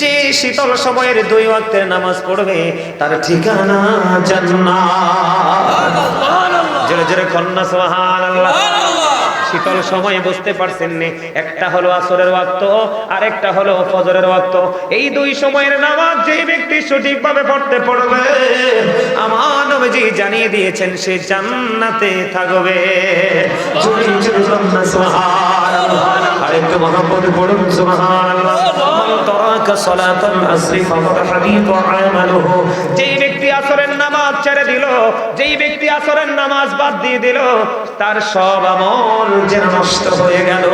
যে শীতল সময়ের 2 ওয়াক্তের নামাজ পড়বে তার ঠিকানা জান্নাত। জোরে জোরে কন্যা সুবহানাল্লাহ। শীতল সময়ে বুঝতে পারছেন নি, একটা হলো আসরের ওয়াক্ত আর একটা হলো ফজরের ওয়াক্ত। এই 2 সময়ের নামাজ যে ব্যক্তি সঠিকভাবে পড়তে পারবে, আমার নবীজি জানিয়ে দিয়েছেন সে জান্নাতে থাকবে। জোরে জোরে কন্যা সুবহানাল্লাহ। আরেকটু মহব্বতে পড়ুন সুবহানাল্লাহ। যেই ব্যক্তি আসরের নামাজ ছেড়ে দিল, যেই ব্যক্তি আসরের নামাজ বাদ দিয়ে দিল, তার সব আমল যেন নষ্ট হয়ে গেল।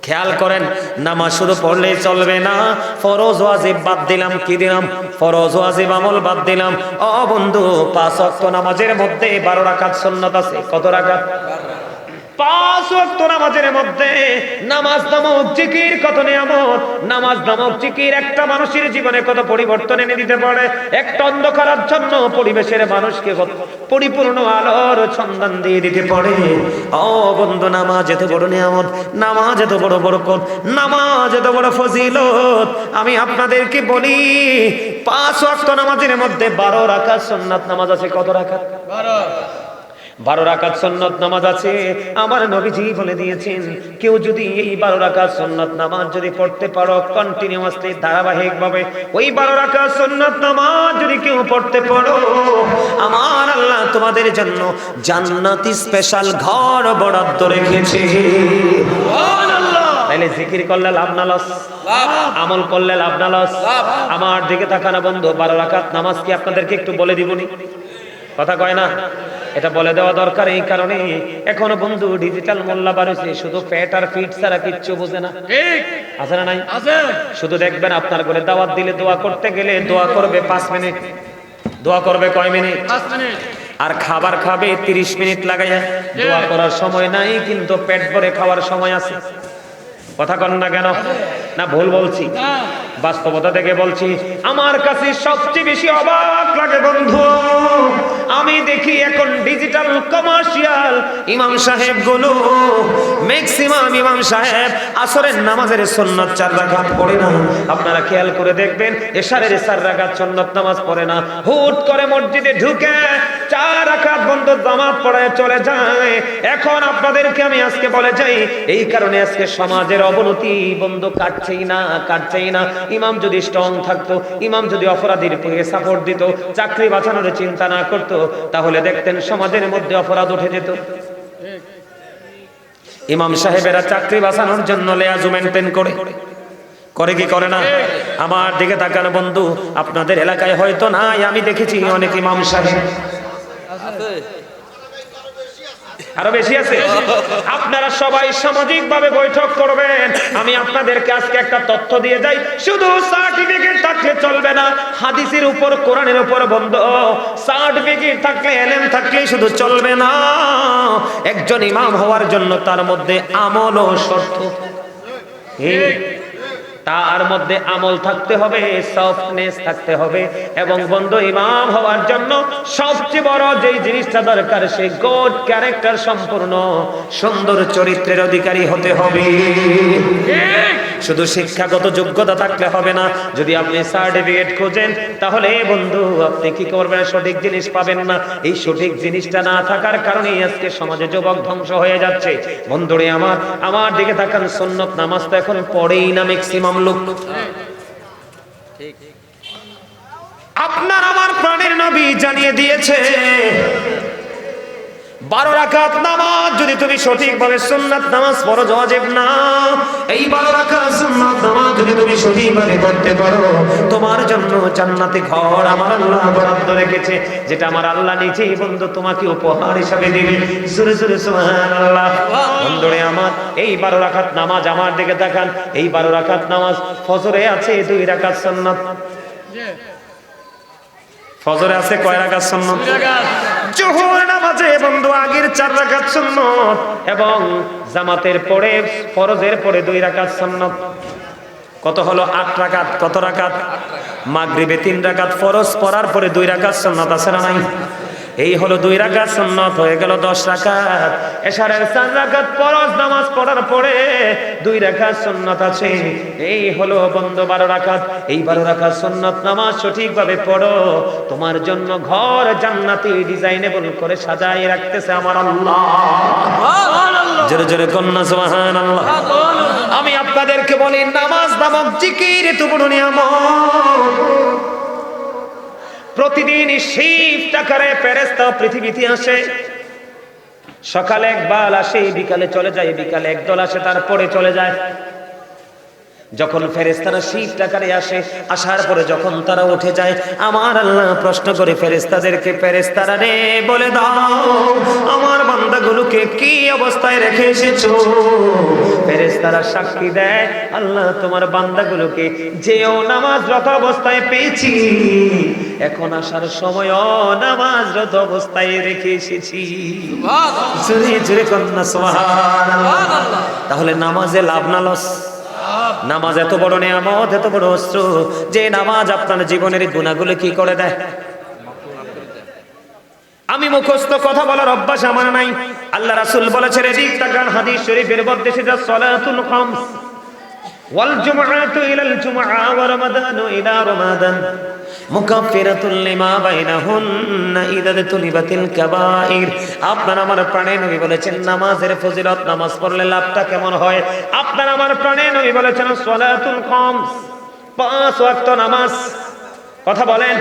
খেয়াল করেন, নামাজ শুধু পড়লেই চলবে না, ফরজ ওয়াজিব বাদ দিলাম। কি দিলাম? ফরজ ওয়াজিব আমল বাদ দিলাম। ও বন্ধু, 5 ওয়াক্ত নামাজের মধ্যে 12 রাকাত সুন্নাত আছে। কত রাকাত? 5 ওয়াক্ত নামাজের মধ্যে নামাজ নামক জিকির কত নিয়ামত। নামাজ নামক জিকির একটা মানুষের জীবনে কত পরিবর্তন এনে দিতে পারে। একটা অন্ধকারাচ্ছন্ন পরিবেশের মানুষকে পরিপূর্ণ আলোর সন্ধান দিয়ে দিতে পারে। ও বন্ধু, নামাজ এত বড় নিয়ামত, নামাজ এত বড় বরকত, নামাজ এত বড় ফজিলত। আমি আপনাদেরকে বলি, 5 ওয়াক্ত নামাজের মধ্যে 12 রাকাত সুন্নাত নামাজ আছে। কত রাকাত? 12 রাকাত সুন্নাত নামাজ আছে। আমার নবীজি বলে দিয়েছেন, কেউ যদি এই 12 রাকাত সুন্নাত নামাজ যদি পড়তে পারো কন্টিনিউয়াসলি, ধারাবাহিকভাবে, ওই 12 রাকাত সুন্নাত নামাজ যদি কেউ পড়তে পারো, আমার আল্লাহ তোমাদের জন্য জান্নাতি স্পেশাল ঘর বরাদ্দ রেখেছে। সুবহানাল্লাহ। তাইলে জিকির করলে লাভ না লস? আমল করলে লাভ না লস? আমার দিকে তাকানো বন্ধু, 12 রাকাত নামাজ কি আপনাদেরকে একটু বলে দিবনি? কথা কয় না? এটা বলে দেওয়া দরকার এই কারণে, এখনো বন্ধু ডিজিটাল মোল্লা বাড়ছে, শুধু পেট আর ফিট ছাড়া কিচ্ছু বোঝে না। ঠিক আছে না? নাই আছে। শুধু দেখবেন আপনার ঘরে দাওয়াত দিলে দোয়া করতে গেলে দোয়া করবে 5 মিনিট, দোয়া করবে কয় মিনিট? 5 মিনিট। আর খাবার খাবে 30 মিনিট লাগাইয়া। দোয়া করার সময় নাই, কিন্তু পেট ভরে খাওয়ার সময় আছে। কথা কন না কেন? না ভুল বলছি? বাস্তবতা থেকে বলছি। আমার কাছে সবচেয়ে বেশি অবাক লাগে বন্ধু, আমি দেখি এখন ডিজিটাল কমার্শিয়াল ইমাম সাহেব গুলো, ম্যাক্সিমাম ইমাম সাহেব আসরের নামাজের সুন্নাত 4 রাকাত পড়ে না। আপনারা খেয়াল করে দেখবেন, এশারের 4 রাকাত সুন্নাত নামাজ পড়ে না। হুট করে মসজিদে ঢুকে 4 রাকাত বন্ধু জামাত পড়ায় চলে যায়। এখন আপনাদেরকে আমি আজকে বলে যাই, এই কারণে আজকে সমাজের অবনতি বন্ধু কাটছেই না, কাটছেই না। ইমাম যদি স্ট্রং থাকতো, ইমাম যদি অপরাধীর পক্ষে সাপোর্ট দিত, চাকরি বাঁচানোর চিন্তা না করতো, তাহলে দেখতেন সমাজের মধ্যে অপরাধ উঠে যেত। ইমাম সাহেবেরা চাকরি বাঁচানোর জন্য লেয়াজু মেনটেন করে, করে কি করে না? আমার দিকে তাকান বন্ধু, আপনাদের এলাকায় হয়তো নাই, আমি দেখেছি অনেক ইমাম সাহেব, আরো বেশি আছে। আপনারা সবাই সামাজিক ভাবে বৈঠক করবেন। আমি আপনাদেরকে আজকে একটা তথ্য দিয়ে যাই, শুধু সার্টিফিকেট থাকলে চলবে না, হাদিসের উপর কোরআনের উপর বন্ধ সার্টিফিকেট থাকলে, এলেম থাকলে শুধু চলবে না। একজন ইমাম হওয়ার জন্য তার মধ্যে আমল ও শর্ত, তার মধ্যে আমল থাকতে হবে, সফটনেস থাকতে হবে, এবং বন্ধু ইমাম হওয়ার জন্য সবচেয়ে বড় যেই জিনিসটা দরকার, সেই গুড ক্যারেক্টার সম্পূর্ণ সুন্দর চরিত্রের অধিকারী হতে হবে। শুধু শিক্ষাগত যোগ্যতা থাকলে হবে না। যদি আপনি সার্টিফিকেট খোঁজেন, তাহলে বন্ধু আপনি কি করবেন? সঠিক জিনিস পাবেন না। এই সঠিক জিনিসটা না থাকার কারণে আজকে সমাজে যুবক ধ্বংস হয়ে যাচ্ছে। বন্ধুরে আমার দিকে তাকান, সুন্নত নামাজ তো এখন পড়েই না ম্যাক্সিমাম লোক। আপনার আমার প্রাণের নবী জানিয়ে দিয়েছে, 12 রাকাত নামাজ যদি তুমি সঠিকভাবে সুন্নাত নামাজ পড়ো, ওয়াজিব না, এই 12 রাকাত সুন্নাত নামাজ যদি তুমি সঠিকভাবে পড়তে পারো, তোমার জন্য জান্নাতে ঘর আমার আল্লাহ বরাদ্দ রেখেছে, যেটা আমার আল্লাহ নিজেই বন্ধু তোমাকে উপহার হিসাবে দিবে। জোরে জোরে সুবহানাল্লাহ। বন্ধুরে আমার, এই 12 রাকাত নামাজ, আমার দিকে দেখান, এই 12 রাকাত নামাজ ফজরে আছে 2 রাকাত সুন্নাত। ফজরে আছে কয় রাকাত সুন্নাত? 2 রাকাত। জোহর নামাজে বন্ধু আগের 4 রাকাত সুন্নাত, এবং জামাতের পরে ফরজের পরে 2 রাকাত সুন্নাত। কত হলো? 8 রাকাত। কত রাকাত? মাগরিবে 3 রাকাত, ফরজ পড়ার পরে 2 রাকাত সুন্নাত আছে না নাই? এই হলো 2 রাকাত সুন্নাত, হয়ে গেল 10 রাকাত। এশারের 4 রাকাত ফরজ নামাজ পড়ার পরে 2 রাকাত সুন্নাত আছে, এই হলো বন্ধু 12 রাকাত। এই 12 রাকাত সুন্নাত নামাজ সঠিকভাবে পড়ো, তোমার জন্য ঘর জান্নাতি ডিজাইনেবল করে সাজায় রাখতেছে আমার আল্লাহ। সুবহানাল্লাহ, জোরে জোরে কন্না সুবহানাল্লাহ। আমি আপনাদেরকে বলি, নামাজ নামক জিকির এত বড় নিয়ামত, প্রতিদিন শিফট আকারে ফেরেশতা পৃথিবীতে আসে। সকালে একবার আসে, বিকালে চলে যায়, বিকালে একদল আসে, তারপরে চলে যায়। যখন ফেরেশতারা শিফট আকারে আসে, আসার পরে যখন তারা উঠে যায়, আমার আল্লাহ প্রশ্ন করে ফেরেশতাদেরকে, ফেরেশতারা রে বলে দাও আমার বান্দাগুলোকে কি অবস্থায় রেখে এসেছো? ফেরেশতারা সাক্ষী দেয়, আল্লাহ তোমার বান্দাগুলোকে যেও নামাজরত অবস্থায় পেয়েছি, এখন আসার সময়ও নামাজরত অবস্থায় রেখে এসেছি। সুবহানাল্লাহ, জোরে জোরে কন্না সুবহানাল্লাহ। তাহলে নামাজে লাভ না লস? নামাজ এত বড় নিয়ামত, এত বড় অস্ত্র, যে নামাজ আপনার জীবনের গুনাহগুলো কি করে দেয়। আমি মুখস্থ কথা বলার অভ্যাস আমার নাই। আল্লাহ রাসূল বলেছেন, এদিক তাকান, হাদিস শরীফের মধ্যে সেটা সলাতুল খামস ওয়াল জুমআতু ইলাল জুমআ ওয়া রমাদানু ইলা রমাদান মুকাফফিরাতুল লিমা বাইনাহুন্না ইযা তুলিবাতিল কাবাইর। আপনার আমার প্রাণে নবী বলেছেন নামাজের ফজিলত, নামাজ পড়লে লাভটা কেমন হয়। আপনার আমার প্রাণে নবী বলেছেন সলাতুল খামস, 5 ওয়াক্ত নামাজ। কথা বলেন,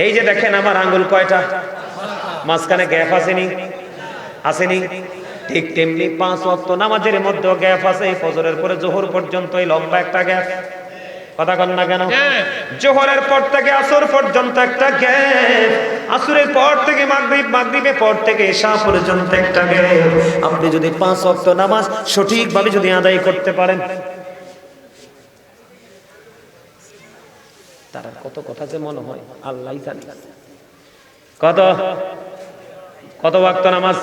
এই যে দেখেন আমার আঙ্গুল কয়টা, মাঝখানে গ্যাপ আসেনি, আসেনি? ঠিক তেমনি 5 ওয়াক্ত নামাজের মধ্যে গ্যাপ আছে। ফজরের পরে জোহর পর্যন্ত এই লম্বা একটা গ্যাপ। কথা বলেন না কেন? জোহরের পর থেকে আসর পর্যন্ত একটা গ্যাপ, আসরের পর থেকে মাগরিব, মাগরিবের পর থেকে ইশা পর্যন্ত একটা গ্যাপ। আপনি যদি 5 ওয়াক্ত নামাজ সঠিকভাবে যদি আদায় করতে পারেন, তার কত কথা যে মনে হয় আল্লাহই জানে। কত কত ওয়াক্ত নামাজ?